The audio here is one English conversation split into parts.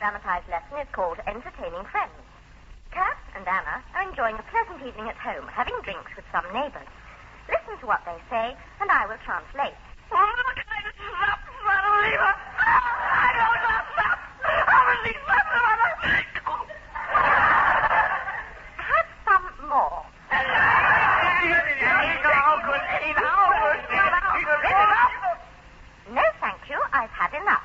dramatized lesson is called Entertaining Friends. Kurt and Anna are enjoying a pleasant evening at home, having drinks with some neighbors. Listen to what they say, and I will translate. Have some more. No, thank you. I've had enough.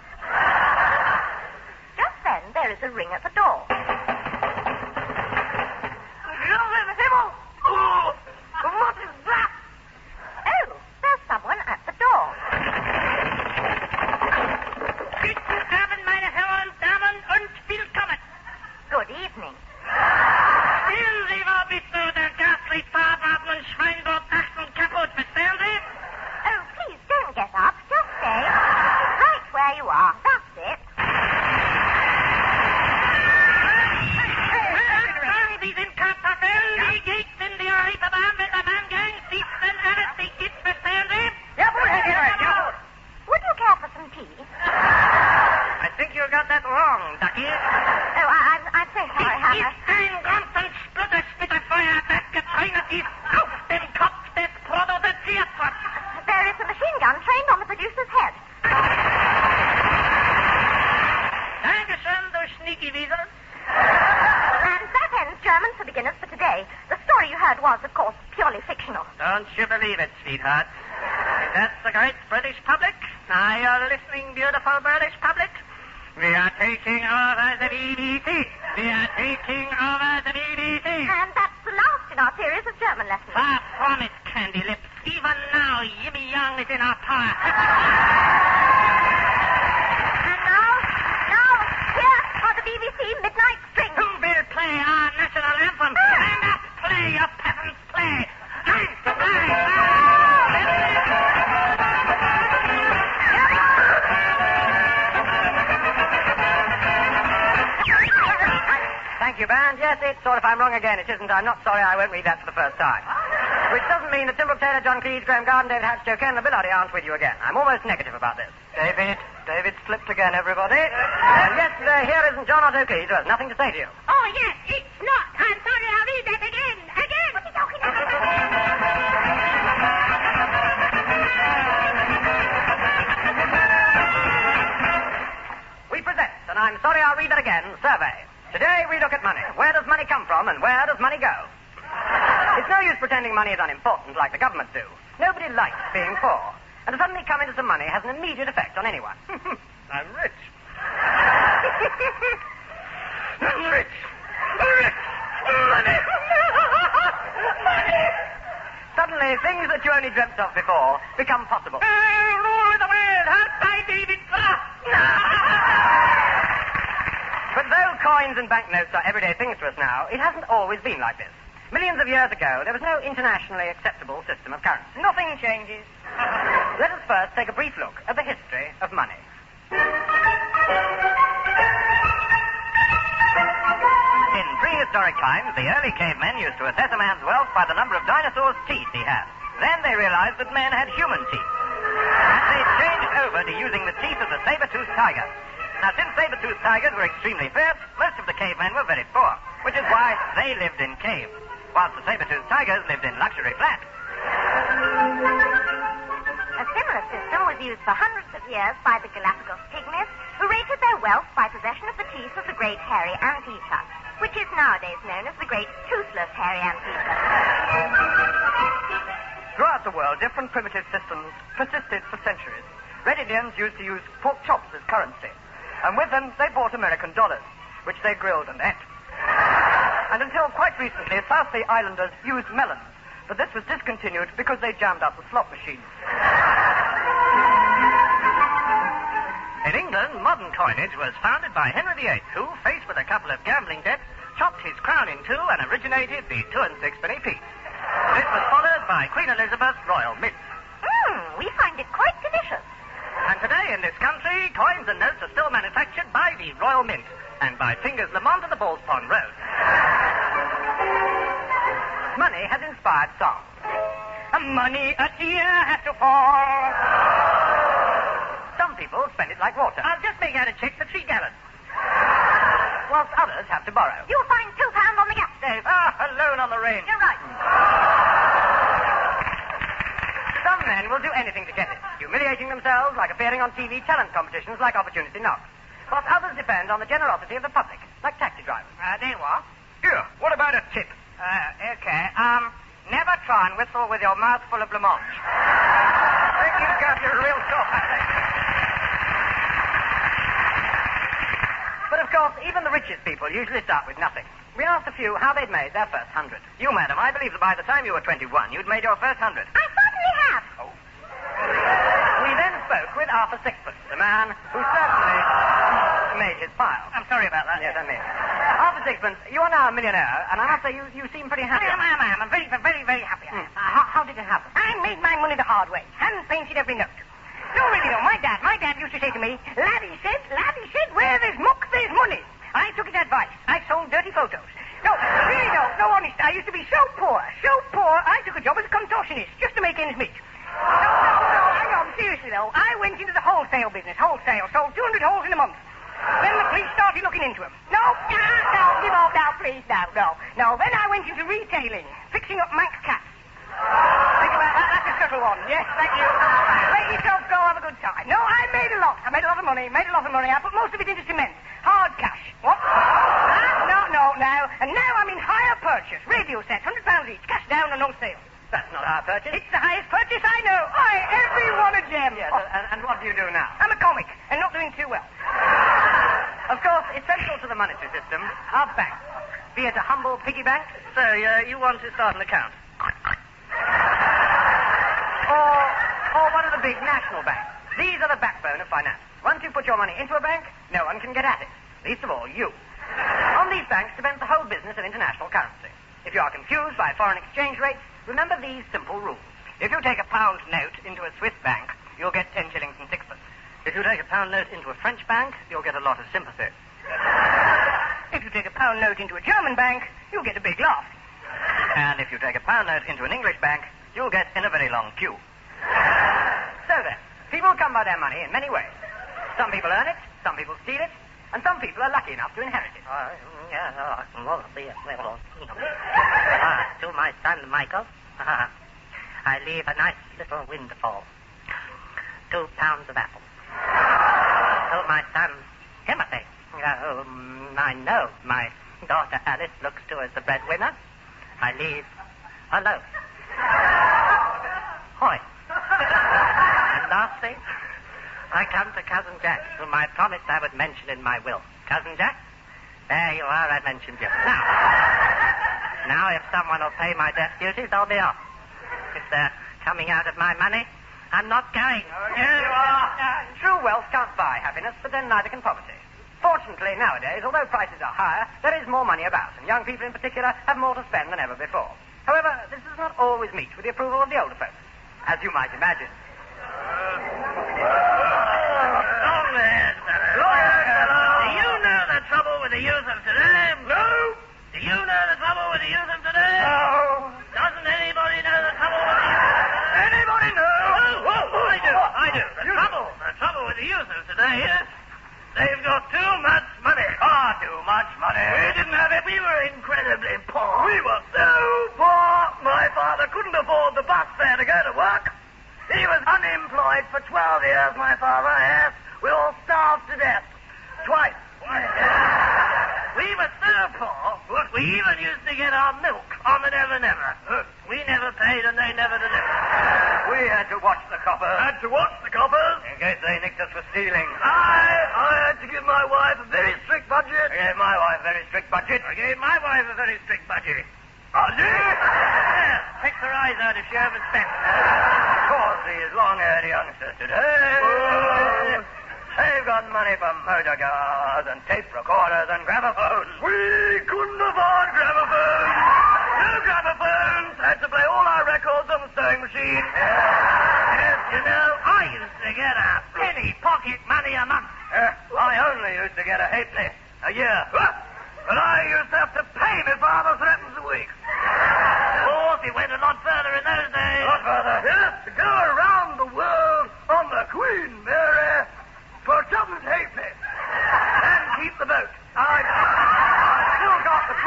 Just then, there is a ring at the door. What is that? Oh, there's someone at the door. Guten Abend, meine Herren, Damen und Willkommen. Good evening. Sehen Sie, wo bist du, der ghastly farbarbenen Schweinburg, und kaputt, verstehen Sie? Oh, please don't get up. Just stay. Right where you are. That's it. Sie sind Kartoffeln, die geht in die Reeperbahn mit der Manngang, sitzen alles die Kids, verstehen Sie? Jawohl, Herr Gerard, jawohl. Would you care for some tea? I think you got that wrong, Ducky. Oh, I'm so sorry, Es Hannah. ist ein großes Splitterspitterfeuer, das gezeichnet ist auf dem Kopf des produziert wird. There is a machine gun trained on the producer's head. Dankeschön, du sneaky weasel. And that ends German for Beginners for today. The story you heard was, of course, purely fictional. Don't you believe it, sweetheart. That's the great British public. Are you listening, beautiful British public? We are taking over the BBC. We are taking over the BBC. And that's the last in our series of German lessons. Far from it, Candy Lips. Even now, Yimmy Young is in our power. And now, here are the BBC Midnight Strings. Who will play our national anthem? Stand up, play your peasants play. Thank you, band. Yes, it's or if I'm wrong again, it isn't. I'm not sorry. I won't read that for the first time. Which doesn't mean that Timbrook Taylor, John Cleese, Graham Garden, David Hatch, Joe Ken, and Billardi aren't with you again. I'm almost negative about this. David slipped again, everybody. And yes, here isn't John Otto Cleese, who has nothing to say to you. Oh, yes, it's not. I'm sorry, I'll read that again. What are you talking about? We present, and I'm sorry I'll read that again, survey. Today we look at money. Where does money come from and where does money go? It's no use pretending money is unimportant like the government do. Nobody likes being poor. And to suddenly come into some money has an immediate effect on anyone. I'm rich. I'm rich. Rich. Money. Money. Suddenly, things that you only dreamt of before become possible. Rule the world. Help by David Frost. But though coins and banknotes are everyday things to us now, it hasn't always been like this. Millions of years ago, there was no internationally acceptable system of currency. Nothing changes. Let us first take a brief look at the history of money. In prehistoric times, the early cavemen used to assess a man's wealth by the number of dinosaurs' teeth he had. Then they realized that men had human teeth. And they changed over to using the teeth of the saber-toothed tiger. Now, since saber-toothed tigers were extremely fierce, most of the cavemen were very poor, which is why they lived in caves, whilst the saber-toothed tigers lived in luxury flats. A similar system was used for hundreds of years by the Galapagos pygmies, who rated their wealth by possession of the teeth of the great hairy anteater, which is nowadays known as the great toothless hairy anteater. Throughout the world, different primitive systems persisted for centuries. Red Indians used to use pork chops as currency, and with them they bought American dollars, which they grilled and ate. And until quite recently, South Sea Islanders used melons, but this was discontinued because they jammed up the slot machines. In England, modern coinage was founded by Henry VIII, who, faced with a couple of gambling debts, chopped his crown in two and originated the 2 and 6penny piece. This was followed by Queen Elizabeth's Royal Mint. We find it quite delicious. And today in this country, coins and notes are still manufactured by the Royal Mint and by Fingers Lamont and the Balls Pond Road. Money has inspired song. Money a tear has to fall. Some people spend it like water. I'll just make out a check for 3 gallons. others have to borrow. You'll find £2 on the gas stove. Alone on the range. You're right. Some men will do anything to get it, humiliating themselves, like appearing on TV talent competitions, like opportunity knocks. Whilst others depend on the generosity of the public, like taxi drivers. There you are. Yeah, what about a tip? Okay. Never try and whistle with your mouth full of blancmange. Thank you, Gav, you're a real top. But of course, even the richest people usually start with nothing. We asked a few how they'd made their first 100. You, madam, I believe that by the time you were 21, you'd made your first 100. I certainly have. Oh. We then spoke with Arthur Sixpence, the man who certainly made his pile. I'm sorry about that. Yes, I mean. Arthur Sixpence, you are now a millionaire, and I must say you seem pretty happy. I am. I'm very, very, very happy. How did it happen? I made my money the hard way. Hand-painted every note. No, really, no. My dad used to say to me, laddie said, where there's muck, there's money. I took his advice. I sold dirty photos. No, really, no, honest. I used to be so poor, I took a job as a contortionist just to make ends meet. No, hang on, seriously, though. I went into the wholesale business, sold 200 holes in a month. Then the police started looking into them. No, give up now, please, no. Then I went into retailing, fixing up Manx cats. Think about that, that's a subtle one. Yes, thank you. Let yourself go, have a good time. No, I made a lot. I made a lot of money. I put most of it into cement. Hard cash. What? No. And now I'm in hire purchase. Radio set, £100 each. Cash down and no sale. That's not our purchase. It's the highest purchase I know. Every one of them. Yes, and what do you do now? I'm a comic and not doing too well. Of course, essential to the monetary system are banks. Be it a humble piggy bank. So, you want to start an account? Or one of the big national banks. These are the backbone of finance. Once you put your money into a bank, no one can get at it. Least of all, you. On these banks depends the whole business of international currency. If you are confused by foreign exchange rates, remember these simple rules. If you take a pound note into a Swiss bank, you'll get 10 shillings and sixpence. If you take a pound note into a French bank, you'll get a lot of sympathy. If you take a pound note into a German bank, you'll get a big laugh. And if you take a pound note into an English bank, you'll get in a very long queue. So then, people come by their money in many ways. Some people earn it, some people steal it, and some people are lucky enough to inherit it. To my son, Michael, I leave a nice little windfall. 2 pounds of apples. To my son, Timothy, I know my daughter Alice looks to as the breadwinner. I leave a loaf. Hoy. And lastly, I come to Cousin Jack, whom I promised I would mention in my will. Cousin Jack, there you are, I mentioned you. Now, if someone will pay my debt duties, I'll be off. If they're coming out of my money, I'm not going. Here you are. True wealth can't buy happiness, but then neither can poverty. Fortunately, nowadays, although prices are higher, there is more money about, and young people in particular have more to spend than ever before. However, this does not always meet with the approval of the older folks, as you might imagine. Long legs, do you know the trouble with the youth of today? No. Do you know the trouble with the youth of today? No. Doesn't anybody know the trouble with the youth? Anybody know? I do. The trouble with the youth of today is they've got too much money. Far too much money. We didn't have it. We were incredibly poor. We were so poor, my father couldn't afford the bus fare to go to work. He was unemployed for 12 years, my father, yes. We all starved to death. Twice. We were so poor, we even used to get our milk on the Never Never. We never paid and they never delivered. We had to watch the coppers. Had to watch the coppers? In case they nicked us for stealing. I had to give my wife a very strict budget. I gave my wife a very strict budget. I gave my wife a very strict budget. Yes, takes her eyes out if she overspent. Of course, these long-haired youngsters today, they've got money for motor cars and tape recorders and gramophones. We couldn't afford gramophones. No gramophones. Had to play all our records on the sewing machine. Yes, you know, I used to get a penny pocket money a month. I only used to get a halfpenny a year. But I used to have to pay my father threepence a week. Of course, it went a lot further in those days. A lot further? Yes, to go around the world on the Queen Mary for 2 halfpenny and keep the boat.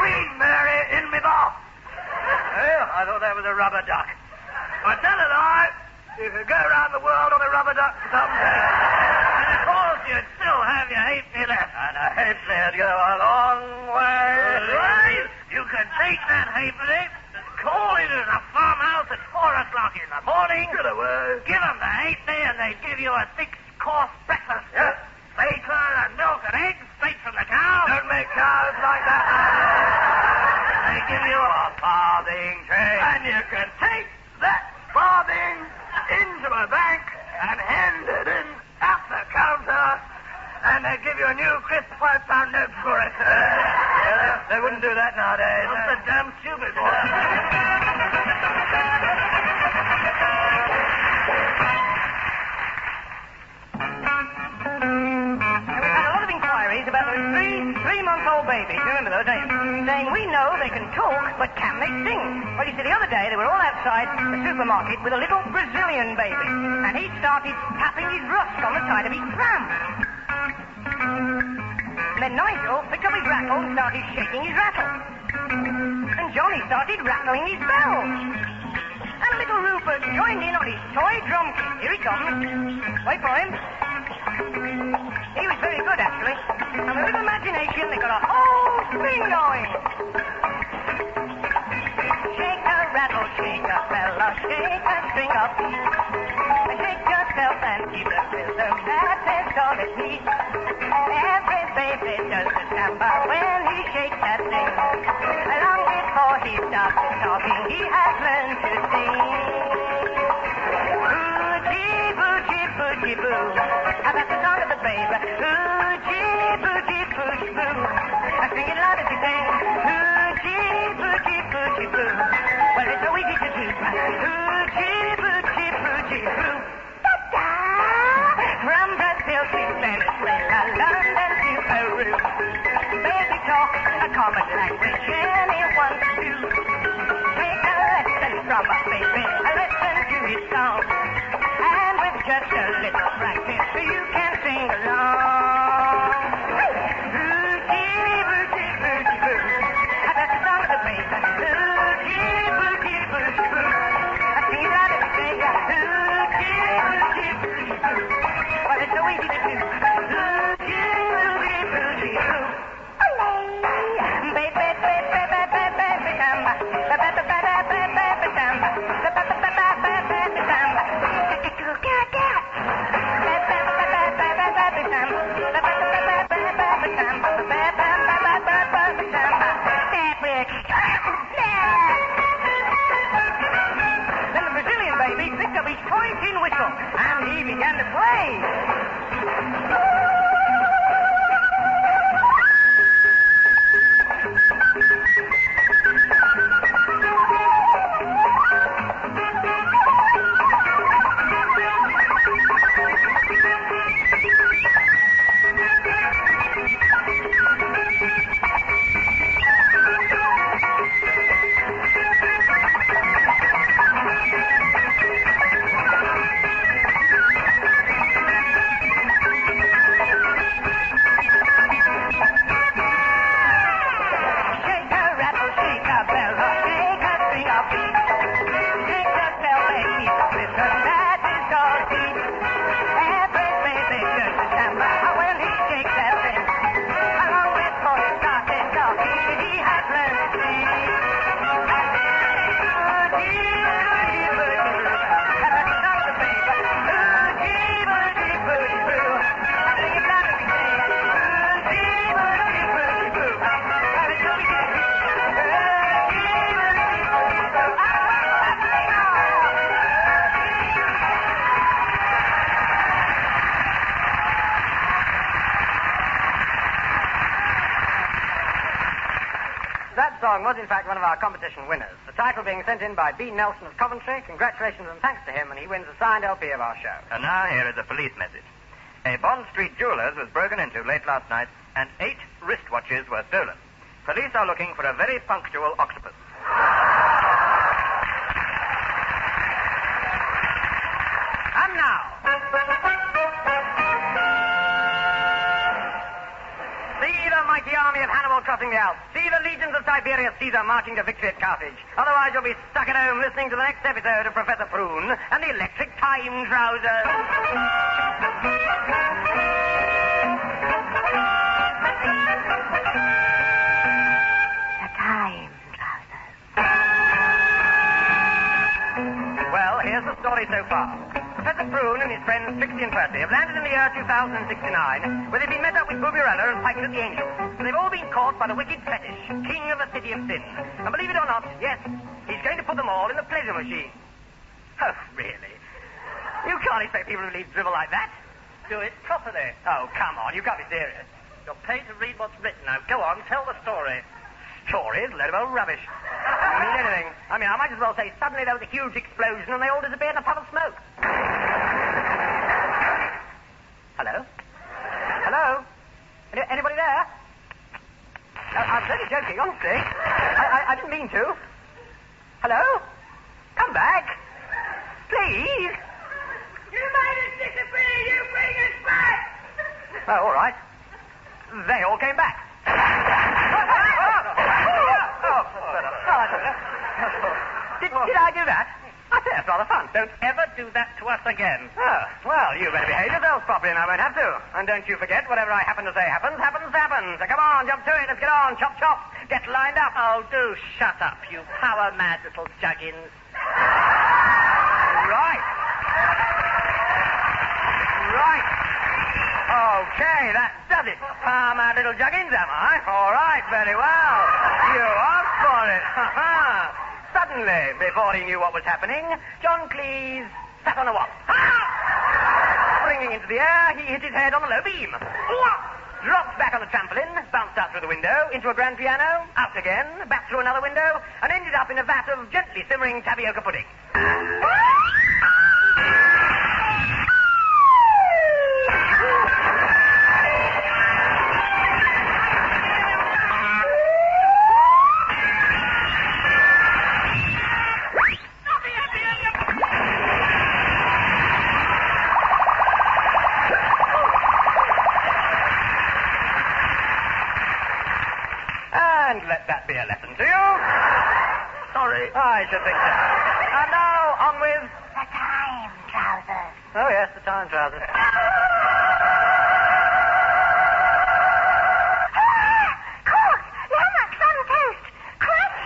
Queen Mary in me bath. Well, I thought that was a rubber duck. I tell a lie. You could go around the world on a rubber duck someday. And of course you'd still have your halfpenny left. And a halfpenny'd go a long way. Right. You could take that halfpenny and call in at a farmhouse at 4 o'clock in the morning. Get away. Give them the halfpenny and they'd give you a 6-course breakfast. Yeah. Bacon and milk and eggs straight from the cow. Don't make cows like that. They give you a farthing change. And you can take that farthing into a bank and hand it in at the counter, and they give you a new crisp £5 note for it. They wouldn't do that nowadays. That's so damn stupid. We've had a lot of inquiries about those three-month-old babies. You remember those, don't you? Saying we know they can talk, but can they sing? Well, you see, the other day they were all outside the supermarket with a little Brazilian baby, and he started tapping his rusk on the side of his pram. And then Nigel picked up his rattle and started shaking his rattle. And Johnny started rattling his bells. And little Rupert joined in on his toy drum kit. Here he comes. Wait for him. He was very good, actually. And with a little imagination, they got a whole thing going. Shake a rattle, shake a fella, shake a string of beat. Shake yourself and keep the rhythm, that's all it needs. Every baby does the samba when he shakes that thing. Long before he started talking, he has learned to sing. Boogie, boogie, boogie, boo. That's the song of the baby. Boogie, boogie, boogie, boo. I sing it loud as you sing. Boogie, boogie, boogie, boo. Well, it's so easy to do. Boogie, boogie, boogie, boo. Da-da! From Brazil to Venezuela, London to Peru. Baby talk, a common language anyone can do. Take a lesson from a baby, a lesson to his song. And with just a little practice, you can sing along. Boogie, boogie, boogie, boo. That's the song of the baby. Boogie, boogie, boogie, boo. I sing it loud as you say. Boogie, boogie, boogie, boo. Well, it's so easy to do. Boogie, boogie, boogie, boo. Baby, baby, baby, baby, samba. Baby, baby, baby, baby, samba. Baby, baby, baby, baby, samba. Then the Brazilian baby picked up his toy tin whistle and he began to play. That song was, in fact, one of our competition winners. The title being sent in by B. Nelson of Coventry. Congratulations and thanks to him, and he wins a signed LP of our show. And now here is a police message. A Bond Street jeweler's was broken into late last night, and 8 wristwatches were stolen. Police are looking for a very punctual octopus. And now, see the mighty mighty army of Hannibal crossing the Alps. See the legions of Tiberius Caesar marching to victory at Carthage. Otherwise, you'll be stuck at home listening to the next episode of Professor Prune and the Electric Time Trousers. The Time Trousers. Well, here's the story so far. Professor Prune and his friends Trixie and Percy have landed in the year 2069, where they've been met up with Booberella and Pikelet the Angel. And they've all been caught by the wicked fetish, king of the city of sin. And believe it or not, yes, he's going to put them all in the pleasure machine. Oh, really? You can't expect people to leave drivel like that. Do it properly. Oh, come on, you can't be serious. You're paid to read what's written. Now, go on, tell the story. Stories, load of old rubbish. Doesn't mean anything. I mean, I might as well say suddenly there was a huge explosion and they all disappeared in a puff of smoke. Hello? Hello? Anybody there? I'm really joking, honestly. I didn't mean to. Hello? Come back. Please. You made us disappear, you bring us back! Oh, all right. They all came back. Did I do that? I think that's rather fun. Don't ever do that to us again. Oh, well, you better behave yourselves properly and I won't have to. And don't you forget, whatever I happen to say happens. So come on, jump to it. Let's get on. Chop, chop. Get lined up. Oh, do shut up, you power-mad little juggins. Right. Okay, that does it. My little juggins, am I? All right, very well. You asked for it. Suddenly, before he knew what was happening, John Cleese sat on a wall. Springing into the air, he hit his head on a low beam. Dropped back on the trampoline, bounced out through the window, into a grand piano, out again, back through another window, and ended up in a vat of gently simmering tapioca pudding. And let that be a lesson to you. Sorry. I should think so. And now, on with... The Time Trousers. Oh, yes, the time trousers. Cork! Lummox on toast! Crunch!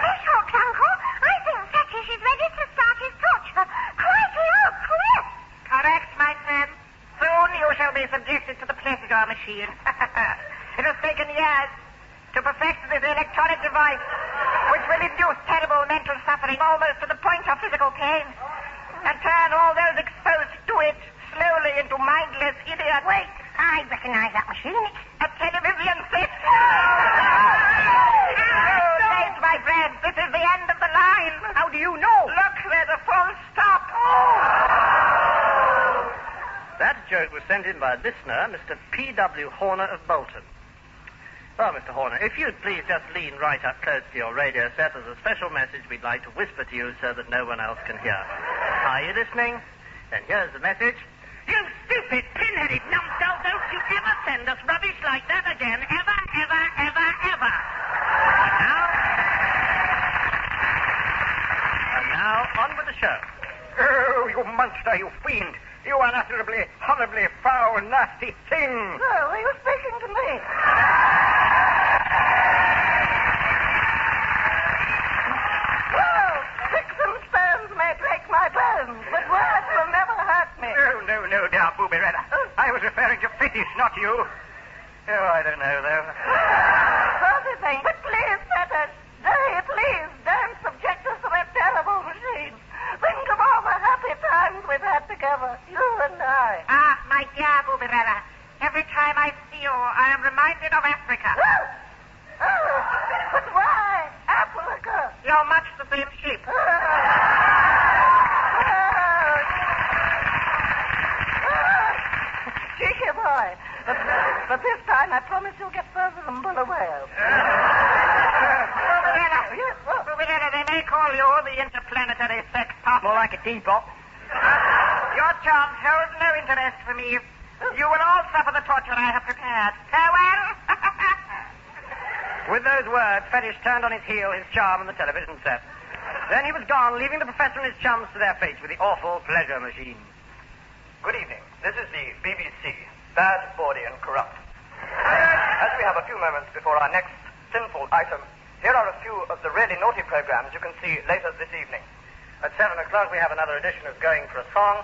Fishhawks, Uncle! I think Fetish is ready to start his torture. Crikey, oh, Chris! Correct, my friend. Soon you shall be subjected to the pleasure machine. It has taken years to perfect this electronic device, which will induce terrible mental suffering almost to the point of physical pain, and turn all those exposed to it slowly into mindless idiots. Wait, I recognize that machine. A television set. Oh, late, my friend. This is the end of the line. How do you know? Look, there's a full stop. That joke was sent in by a listener, Mr. P.W. Horner of Bolton. Well, Mr. Horner, if you'd please just lean right up close to your radio set, there's a special message we'd like to whisper to you so that no one else can hear. Are you listening? Then here's the message. You stupid, pin-headed numbskull, don't you ever send us rubbish like that again. Ever, ever, ever, ever. And now, on with the show. Oh, you monster, you fiend. You unutterably, horribly foul, nasty thing. Oh, are you speaking to me? Well, sticks and stones may break my bones, but words will never hurt me. No, dear Booberella. I was referring to Fetish, not you. Oh, I don't know, though. Sorry thing, but please, Fetish, please, don't subject us to that terrible machine. Think of all the happy times we've had together, you and I. Ah, my dear Booberella, every time I see you, I am reminded of Africa. Oh, but why Africa? You're much the same shape. Cheeky boy. But this time I promise you'll get further than Buller Whale. Booberella, they may call you the interplanetary sex partner. More like a teapot. Your charms hold no interest for me. You will all suffer the torture I have prepared. Farewell. With those words, Fetish turned on his heel, his charm, and the television set. Then he was gone, leaving the professor and his chums to their fate with the awful pleasure machine. Good evening. This is the BBC. Bad, bawdy, and corrupt. As we have a few moments before our next sinful item, here are a few of the really naughty programs you can see later this evening. At 7 o'clock, we have another edition of Going for a Song,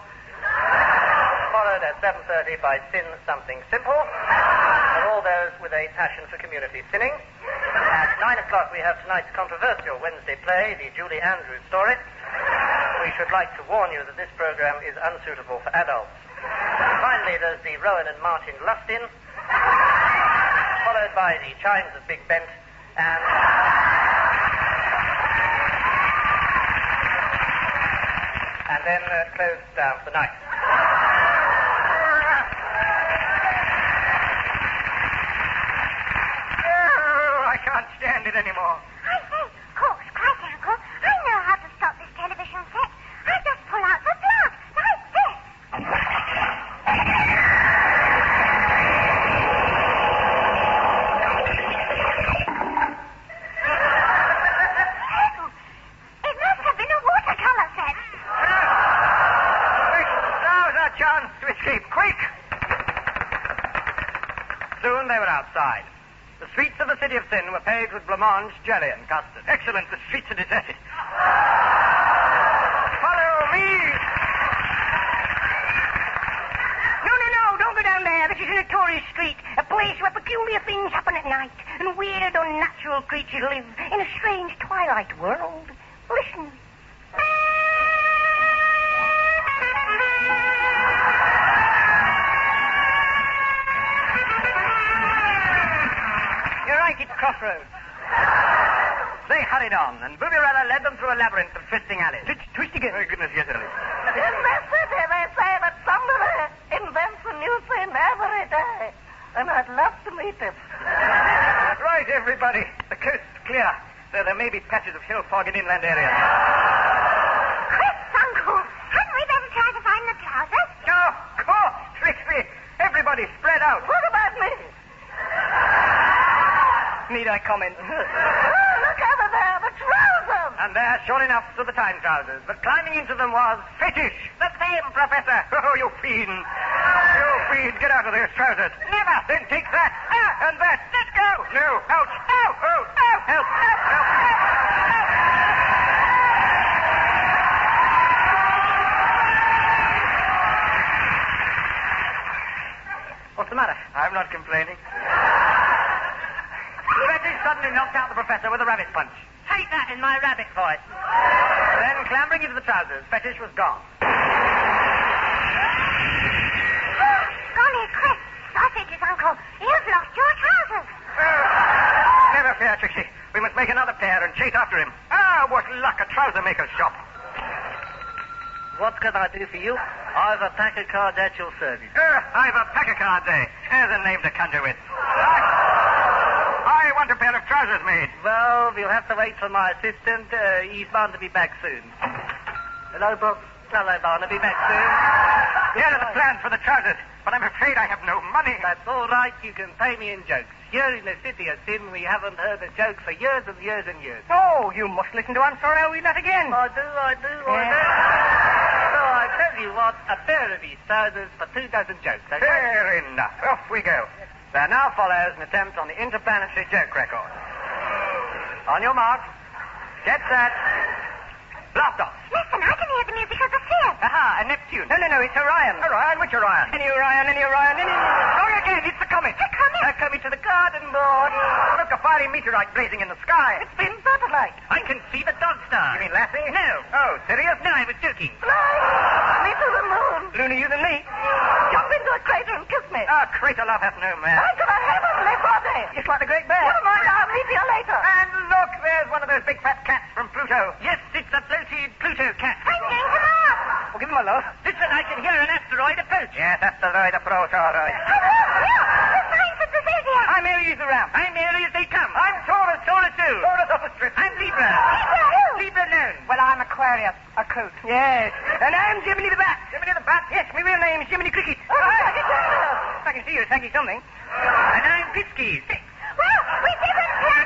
followed at 7:30 by Sin Something Simple, for all those with a passion for community sinning. At 9 o'clock, we have tonight's controversial Wednesday play, the Julie Andrews story. We should like to warn you that this program is unsuitable for adults. Finally, there's the Rowan and Martin Lustin, followed by the Chimes of Big Bent, and then closed down for the night. Oh, I can't stand it anymore. I say, Corks, crikey, Uncle, I know how to stop this television set. I just pull out the plug, like this. It must have been a watercolor set. Now's our chance to escape. Quick! Soon they were outside. The streets of the city of sin were paved with blancmange, jelly, and custard. Excellent. The streets are deserted. Follow me! No, don't go down there. This is a notorious street, a place where peculiar things happen at night, and weird, unnatural creatures live in a strange twilight world. Listen. You're right, it's crossroads. They hurried on, and Booberella led them through a labyrinth of twisting alleys. Twist again. Oh, goodness, yes, Ellie. In this city, they say that somebody invents a new thing every day. And I'd love to meet him. Right, everybody. The coast's clear, though there may be patches of hill fog in inland areas. Chris, Uncle, hadn't we better try to find the trousers? No, of course, Trixie. Everybody spread out. What about me? Need I comment? Oh, look over there, the trousers. And there, sure enough, stood the time trousers. But climbing into them was Fetish. The same, Professor. Oh, you fiend. You fiend. Get out of those trousers. Never. Then take that. And that. Let go. No. Ouch. Ow. Oh. Ow. Help. Help. Help. What's the matter? I'm not complaining. Fetish suddenly knocked out the professor with a rabbit punch. Take that in my rabbit voice. Then, clambering into the trousers, Fetish was gone. Golly, Chris, sausages, Uncle, you've lost your trousers. Never fear, Trixie. We must make another pair and chase after him. Ah, what luck, a trouser maker's shop. What can I do for you? I've a pack of cards at your service. I've a pack of cards, eh? There's a name to conjure with. I want a pair of trousers made. Well, you'll have to wait for my assistant. He's bound to be back soon. Hello, Bob. Hello, Barnaby. Back soon. Here are the plans for the trousers, but I'm afraid I have no money. That's all right. You can pay me in jokes. Here in the city of sin, we haven't heard a joke for years and years and years. Oh, you must listen to I'm Sorry I'll Read That Again. I do. So I tell you what, a pair of these trousers for 2 dozen jokes. Okay? Fair enough. Off we go. There now follows an attempt on the interplanetary joke record. On your mark. Get set. Blast off. Listen, I can hear the music of the sea. Aha, a Neptune. No, it's Orion. Orion? Which Orion? Any Orion. Wrong again. It's the comet. The comet? A comet to the garden board. Look, a fiery meteorite blazing in the sky. It's been satellite. I can see the dog star. You mean Lassie? No. Oh, serious? No, I was joking. Fly me to the moon. Lunar, you than me. Jump into a crater and kiss me. Ah, crater love hath no man. I got a heavenly body. Just like the Great Bear. Never mind, I'll meet you later. And look, there's one of those big fat cats from Pluto. Yes, it's a bloated Pluto cat. I'm going to Mars. Well, give him a love. Listen, I can hear an asteroid approach. Yes, that's the right approach, all right. The signs of the zodiac. I'm Aries around. I'm merely as they come. I'm Taurus. Taurus too. Taurus off the strip. I'm Libra. Libra who? Libra known. Well, I'm Aquarius, a coat. Yes. And I'm Jiminy the Bat. Jiminy the Bat? Yes, my real name is Jiminy Cricket. Oh, I can see you. Thank you something. And I'm Pitsky. 6. Well, we didn't plan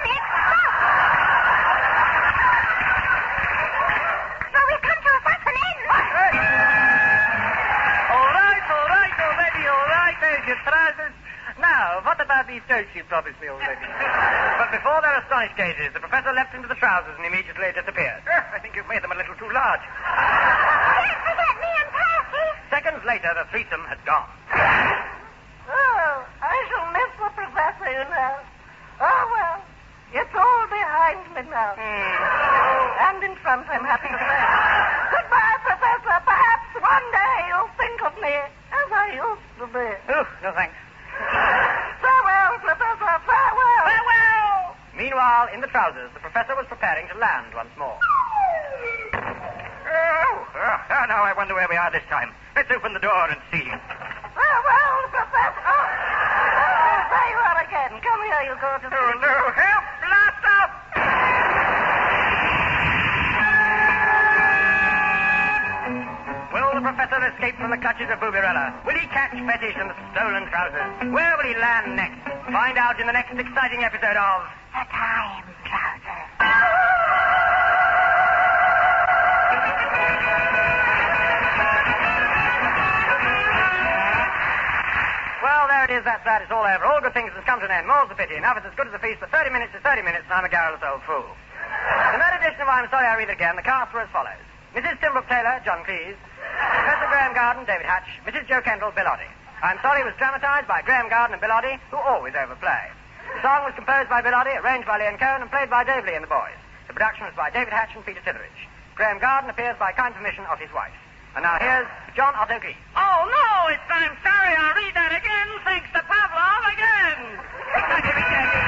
worries me already. But before their astonished gazes, the professor leapt into the trousers and immediately disappeared. I think you've made them a little too large. Don't forget me and Percy. Seconds later, the threesome had gone. Oh, I shall miss the professor, you know. Oh, well, it's all behind me now. And in front, I'm happy to say. Goodbye, Professor. Perhaps one day you'll think of me as I used to be. Oh, no thanks. Farewell, Professor. Farewell. Farewell! Meanwhile, in the trousers, the professor was preparing to land once more. Now I wonder where we are this time. Let's open the door and see. Farewell, Professor. Oh, there you are again. Come here, you go to the... Oh, no. Help! Blast up! Will the professor escape from the clutches of Booberella? Will he catch Fetish and the stolen trousers? Where will he land next? Find out in the next exciting episode of... The Time Trousers. Well, there it is. That's that. It's all over. All good things must come to an end. More's the pity. Enough is as good as a feast, but 30 minutes is 30 minutes, and I'm a garrulous old fool. In that edition of I'm Sorry I Read It Again, the cast were as follows. Mrs. Timbrook Taylor, John Cleese. Professor Graham Garden, David Hatch. Mrs. Joe Kendall, Bill Oddie. I'm Sorry was dramatized by Graham Garden and Bill Oddie, who always overplay. The song was composed by Bill Oddie, arranged by Leon Cohen, and played by Dave Lee and the boys. The production was by David Hatch and Peter Tilleridge. Graham Garden appears by kind permission of his wife. And now here's John Otto Cleese. Oh, no, it's I'm sorry I'll read that again, thanks to Pavlov again.